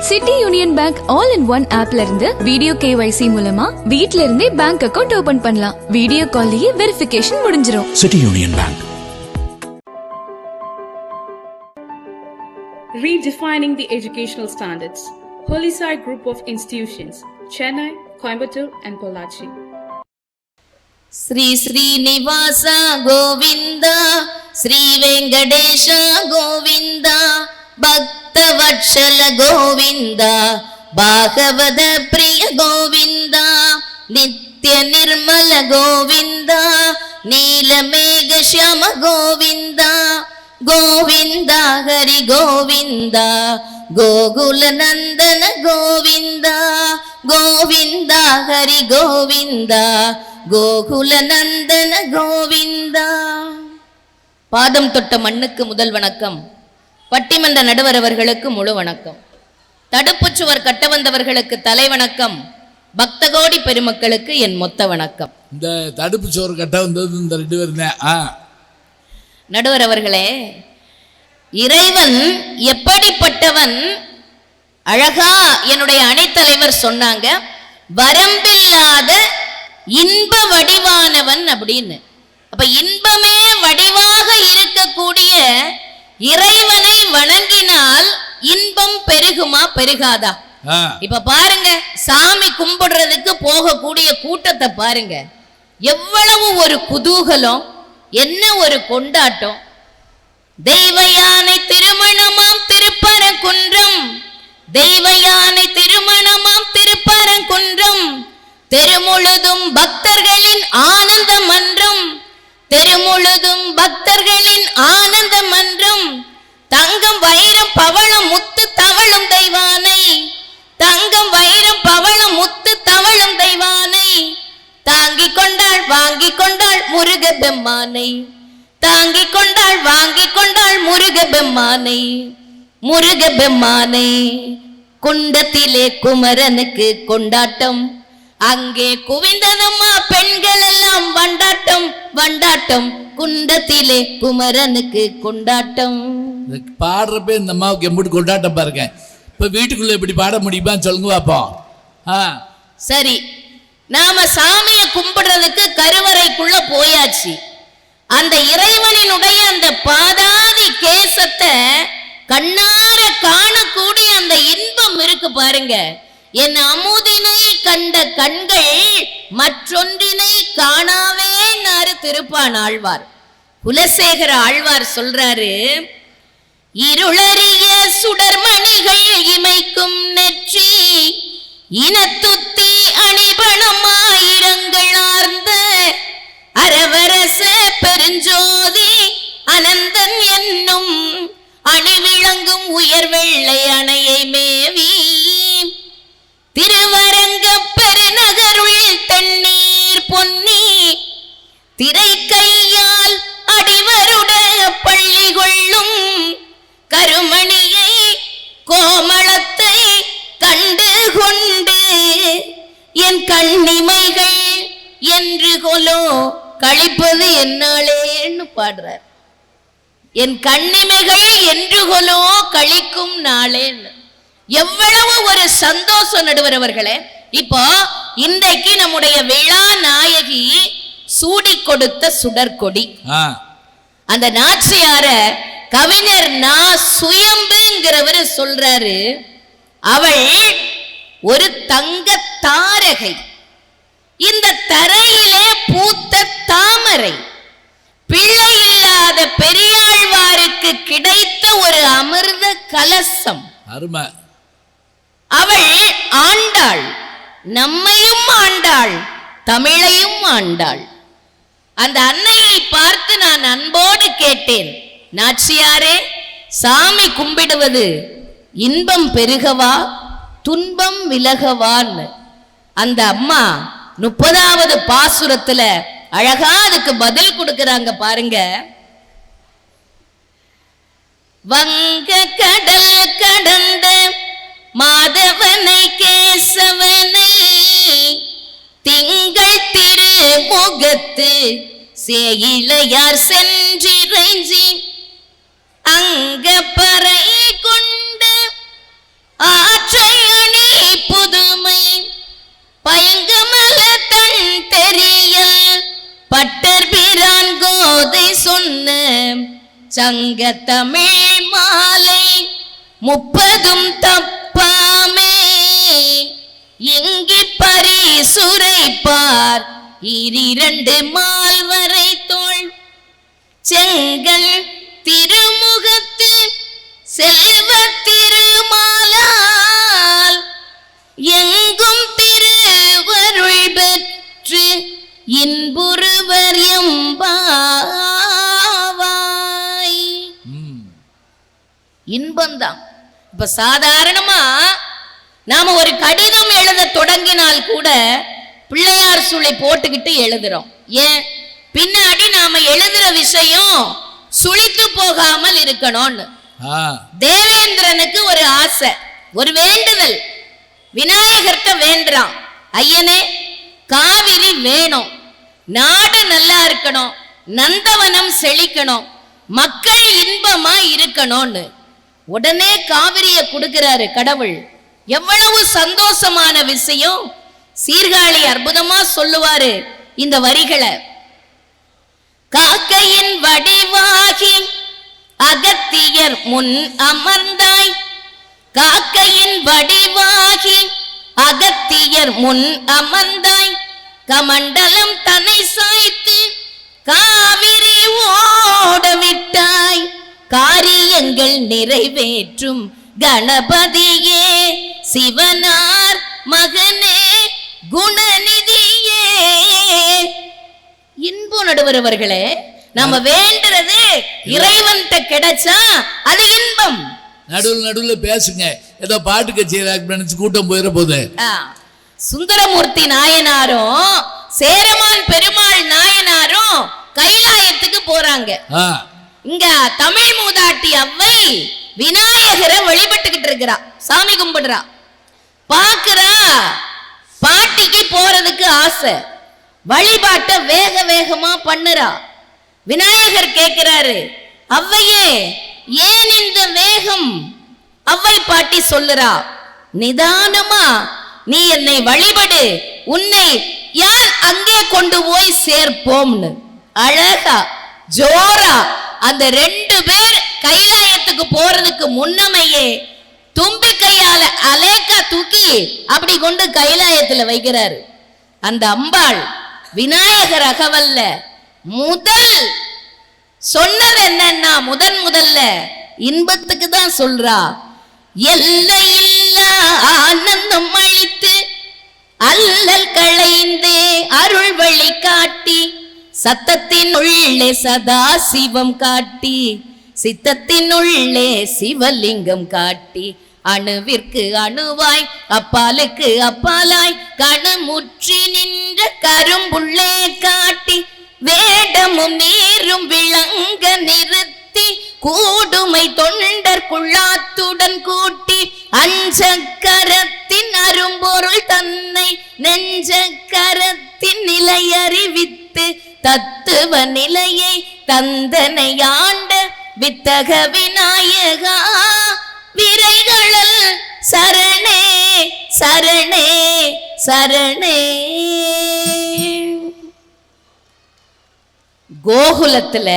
City union bank all in one ஆப்ல இருந்து video KYC மூலமா வீட்ல இருந்தே பேங்க் அக்கவுண்ட் ஓபன் பண்ணலாம். வீடியோ கால்லயே வெரிஃபிகேஷன் முடிஞ்சிரும். City union bank. Redefining the educational standards. Holisar Group of Institutions, Chennai, Coimbatore and Pollachi. Sri Srinivasa Govinda, Sri Venkadesha Govinda, Bhakta Vatsala Govinda, Bhagavata Priya Govinda, Nitya Nirmala Govinda, Neelamegha Shyama Govinda, Govinda Hari Govinda, Gokula Nandana Govinda, Govinda Hari Govinda, Gokula Nandana Govinda. பாதம் தொட்ட மண்ணுக்கு முதல் வணக்கம். பட்டிமன்ற நடுவர் அவர்களுக்கு முழு வணக்கம். தடுப்புச்சுவர் கட்ட வந்தவர்களுக்கு தலை வணக்கம். பக்தகோடி பெருமக்களுக்கு என் மொத்த வணக்கம். இந்த தடுப்புச்சுவர் கட்ட வந்தது இந்த 2 பேர் தான். நடுவர் அவர்களே, இறைவன் எப்படிப்பட்டவன் அழகா என்னுடைய அணைத்தலைவர் சொன்னாங்க, வரம்பில்லாத இன்ப வடிவானவன் அப்படின்னு. அப்ப இன்பமே வடிவாக இருக்கக்கூடிய இறைவனை வணங்கினால் இன்பம் பெருகுமா பெருகாதா? இப்ப பாருங்க, சாமி கும்பிடுறதுக்கு போகக்கூடிய கூட்டத்தை பாருங்க, எவ்வளவு ஒரு குதூகலம், என்ன ஒரு கொண்டாட்டம். தெய்வ யானை திருமணமாம் திருப்பரங்குன்றம், தெய்வ யானை திருமணமாம் திருப்பரங்குன்றம், தெருமுழுதும் பக்தர்களின் ஆனந்த மன்றம், தெருமுழுதும் பக்தர்களின் ஆனந்த மன்றம், தங்கம் வைரம் பவளம் முத்து தவழும் தெய்வானை, தங்கம் வைரம் பவளம் முத்து தவழும் தெய்வானை, தாங்கிக் கொண்டாள் வாங்கிக் கொண்டாள் முருக பெம்மானை, தாங்கிக் கொண்டாள் வாங்கிக் கொண்டாள் முருக பெம்மானை, முருக பெம்மானை. குண்டத்திலே குமரனுக்கு கொண்டாட்டம், அங்கே குவிந்ததம்மா பெண்கள் எல்லாம் வண்டாட்டம் வண்டாட்டம், குண்டத்திலே குமரனுக்கு கொண்டாட்டம். பாடுறப்ப இந்த அம்மாவுக்கு எம்பிட்டு கொண்டாட்டம் பாருங்க. இப்ப வீட்டுக்குள்ள எப்படி பாட முடியுமா சொல்லுங்க பாப்போம். சரி, நாம சாமியை கும்பிடுறதுக்கு கருவறைக்குள்ள போயாச்சு. அந்த இறைவனினுடைய அந்த பாதாதி கேசத்தை கண்ணார காணக்கூடிய அந்த இன்பம் இருக்கு பாருங்க. என் அமுதினை கண்ட கண்கள் மற்றொன்றினை காணாவே நாறு திருப்பான் ஆழ்வார். குலசேகர ஆழ்வார் சொல்றாரு, இருளறிய சுடர்மணிகள் இமைக்கும் நெற்றி, இனத்துத்தி அணிபணமாயிரங்களார்ந்த அரவரச பெருஞ்சோதி அனந்தன் என்னும் அணிவிளங்கும் உயர் வெள்ளை அணையை மேவி, திருவரங்க பெருநகருள் தண்ணீர் பொன்னி, திரை கையால் அடிவருட பள்ளி கொள்ளும் கருமணியை கோமளத்தை கண்டு கொண்டு என் கண்ணிமைகள் என்று கொலோ கழிப்பது என்னாலேன்னு பாடுறார். என் கண்ணிமைகள் என்று கொலோ கழிக்கும் நாளேன்னு. எவ்வளவு ஒரு சந்தோஷம் நடுவர் அவர்களே. இப்போ இன்றைக்கு நம்முடைய விழா நாயகி சூடி கொடுத்த சுடற்கொடி, அந்த நாச்சியார கவிஞர் நா சுயம்புங்கிறவர் சொல்றாரு, அவள் ஒரு தங்க தாரகை, இந்த தரையிலே பூத்த தாமரை, பிள்ளை இல்லாத பெரியாழ்வாருக்கு கிடைத்த ஒரு அமிர்த கலசம். அருமை. அவள் ஆண்டாள், நம்மையும் ஆண்டாள், தமிழையும் ஆண்டாள். அந்த அன்னையை பார்த்து நான் அன்போடு கேட்டேன், நாச்சியாரே, சாமி கும்பிடுவது இன்பம் பெருகவா துன்பம் விலகவான்னு. அந்த அம்மா 30வது பாசுரத்துல அழகா அதுக்கு பதில் கொடுக்கிறாங்க பாருங்க. வங்க கடல் கடந்த மாதவனை கேசவனை, திங்கள் திருமுகத்து சேயிலையார் சென்றிறைஞ்சி, அங்க பறை கொண்டு ஆற்ற சங்க தமிழ் மாலை 30 தப்பாமே இங்கி பரிசுரைப்பார் 2 மால்வரை தோள் செங்கல் திருமுகத்து செல்வ திருமாலால் எங்கும் திருவருள் பெற்று இன்புறுவர் எம்பாவாய். இன்பம்தான். இப்ப சாதாரணமா நாம ஒரு கடிதம் எழுத தொடங்கினால் கூட பிள்ளையார் சுழி போட்டுக்கிட்டு எழுதுறோம். ஏன்? பின்னாடி நாம எழுதுற விஷயம் சுழித்து போகாமல் இருக்கணும்னு. தேவேந்திரனுக்கு ஒரு ஆசை, ஒரு வேண்டுதல். விநாயகர்கிட்ட வேண்டாம், ஐயனே காவிரி வேணும், நாடு நல்லா இருக்கணும், நந்தவனம் செழிக்கணும், மக்கள் இன்பமா இருக்கணும்னு. உடனே காவிரிய கொடுக்கிறாரு கடவுள். எவ்வளவு சந்தோஷமான விஷயம். சீர்காழி அற்புதமா சொல்லுவாரு இந்த வரிகளை. காக்கையின் வடிவாகி அகத்தியர் முன் அமர்ந்தாய், காக்கையின் வடிவாகி அகத்தியர் முன் அமர்ந்தாய், கமண்டலம் தன்னை சாய்த்து காவிரி ஓட விட்டாய், காரியங்கள் நிறைவேற்றும் கணபதியே சிவனார் மகனே குணநிதியே. இன்பு நடுவரவர்களே, நம்ம வேண்டுறது இறைவன்கிட்ட கிடைச்சா அது இன்பம். நடுவுல பேசுங்க, ஏதோ பாட்டு கச்சேரி நினைச்சு கூட்டம் போயிட போகுது. சுந்தரமூர்த்தி நாயனாரும் சேரமான் பெருமாள் நாயனாரும் கைலாயத்துக்கு போறாங்க. இங்க தமிழ் மூதாட்டி அவ்வை விநாயகரை வழிபட்டுக்கிட்டு இருக்கிறா, சாமி கும்பிடுறா. பாக்குறா, பாட்டிக்கு போறதுக்கு ஆசை, வழிபாட்ட வேக வேகமா பண்ணுறா. விநாயகர் கேட்கிறாரு, அவ்வையே ஏன் இந்த வேகம்? அவ்வை பாட்டி சொல்லுறா, நிதானமா நீ என்னை வழிபடு, உன்னை யார் அங்கே கொண்டு போய் சேர்ப்போம்னு. அழகா ஜோரா அந்த 2 பேர் கைலாயத்துக்கு போறதுக்கு முன்னமையே தும்பி கையால அலேக்கா தூக்கி அப்படி கொண்டு கைலாயத்துல வைக்கிறாரு. அந்த அம்பாள் விநாயகர் அகவல்ல முதல் சொன்னது என்னன்னா, முதல்ல இன்பத்துக்கு தான் சொல்றா. எல்லையில்லா ஆனந்தம் அளித்து அல்லல் களைந்தே அருள் வழி காட்டி, சத்தத்தின் உள்ளே சதா சிவம் காட்டி, சித்தத்தின் உள்ளே சிவலிங்கம் காட்டி, அணுவிற்கு அணுவாய் அப்பாலுக்கு அப்பாலாய் கணுமுற்றி நின்ற கரும்புள்ளே காட்டி, வேடமும் நீரும் விளங்க நிறுத்தி கூடுமை தொண்டர் குள்ளாத்துடன் கூட்டி, அஞ்சக்கரத்தின் அரும்பொருள் தன்னை நெஞ்சக்கரத்தின் நிலை அறிவித்து, தத்துவ நிலையை தந்தனை ஆண்ட வித்தக விநாயகா விரைகளல் சரணே சரணே சரணே. கோகுலத்துல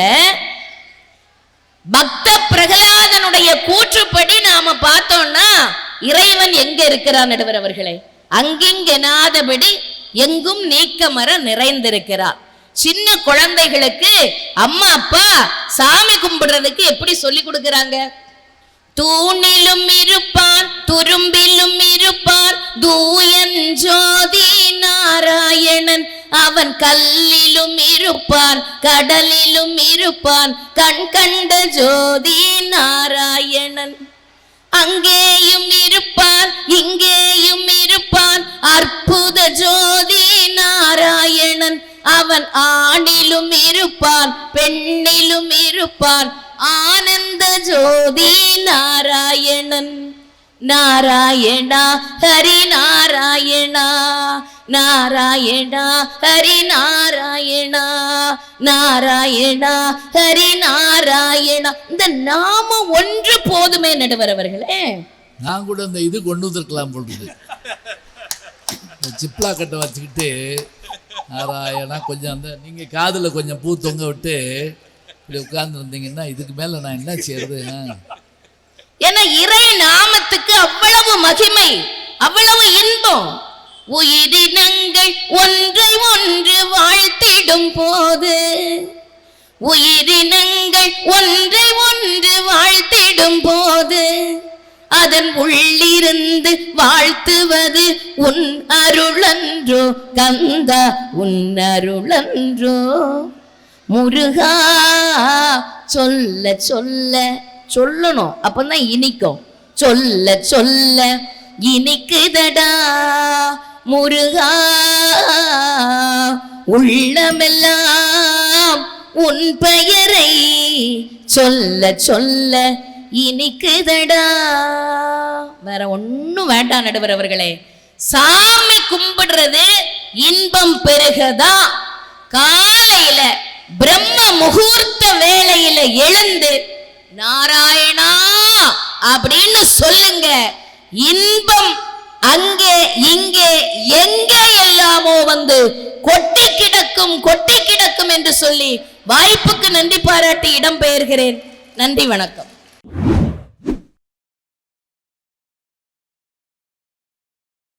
பக்த பிரகலாதனுடைய கூற்றுப்படி நாம பார்த்தோம்னா இறைவன் எங்க இருக்கிறார் நடுவர் அவர்களே? அங்கிங்கெனாதபடி எங்கும் நீக்கமர நிறைந்திருக்கிறார். சின்ன குழந்தைகளுக்கு அம்மா அப்பா சாமி கும்பிடுறதுக்கு எப்படி சொல்லி கொடுக்கறாங்க? தூணிலும் இருப்பான் துரும்பிலும் இருப்பான் தூயன் ஜோதி நாராயணன், அவன் கல்லிலும் இருப்பான் கடலிலும் இருப்பான் கண் கண்ட ஜோதி நாராயணன். அங்கேயும் இருப்பான் இங்கேயும் இருப்பான் அற்புத ஜோதி நாராயணன், அவன் ஆணிலும் இருப்பான் பெண்ணிலும் இருப்பான் ஆனந்த ஜோதி நாராயணன். நாராயணா ஹரி நாராயணா நாராயணா ஹரி நாராயணா நாராயணா ஹரி நாராயணா. இந்த நாம ஒன்று போதுமே நடுவர் அவர்களே. நான் கூட இந்த இது கொண்டு வந்திருக்கலாம் போடுது, சிப்லா கட்டை வச்சுக்கிட்டு நாராயணா கொஞ்சம் அந்த நீங்க காதுல கொஞ்சம் பூ தொங்க விட்டு இப்படி உட்கார்ந்து இருந்தீங்கன்னா இதுக்கு மேல நான் என்ன செய்யறது? ஏன்னா இறை நாமத்துக்கு அவ்வளவு மகிமை, அவ்வளவு இன்பம். உயிரினங்கள் ஒன்றை ஒன்று வாழ்த்திடும் போது, உயிரினங்கள் ஒன்றை ஒன்று வாழ்த்திடும் போது, அதன் உள்ளிருந்து வாழ்த்துவது உன் அருளன்றோ கந்தா, உன் அருளன்றோ முருகா. சொல்ல சொல்ல சொல்லணும், அப்பதான் இனிக்கும். சொல்ல சொல்ல இனிக்குதடா முருகா, உள்ளமெல்லாம் உன் பெயரை சொல்ல சொல்ல இனிக்குதடா. வேற ஒண்ணும் வேண்டாம் நடுவர் அவர்களே. சாமி கும்பிடுறது இன்பம் பெருகதா. காலையில பிரம்ம முகூர்த்த வேளையில எழுந்து நாராயணா அப்படின்னு சொல்லுங்க. இன்பம் அங்கே இங்கே எங்கே எல்லாமோ வந்து கொட்டி கிடக்கும் என்று சொல்லி வாய்ப்புக்கு நன்றி பாராட்டி இடம் பெயர்கிறேன். நன்றி, வணக்கம்.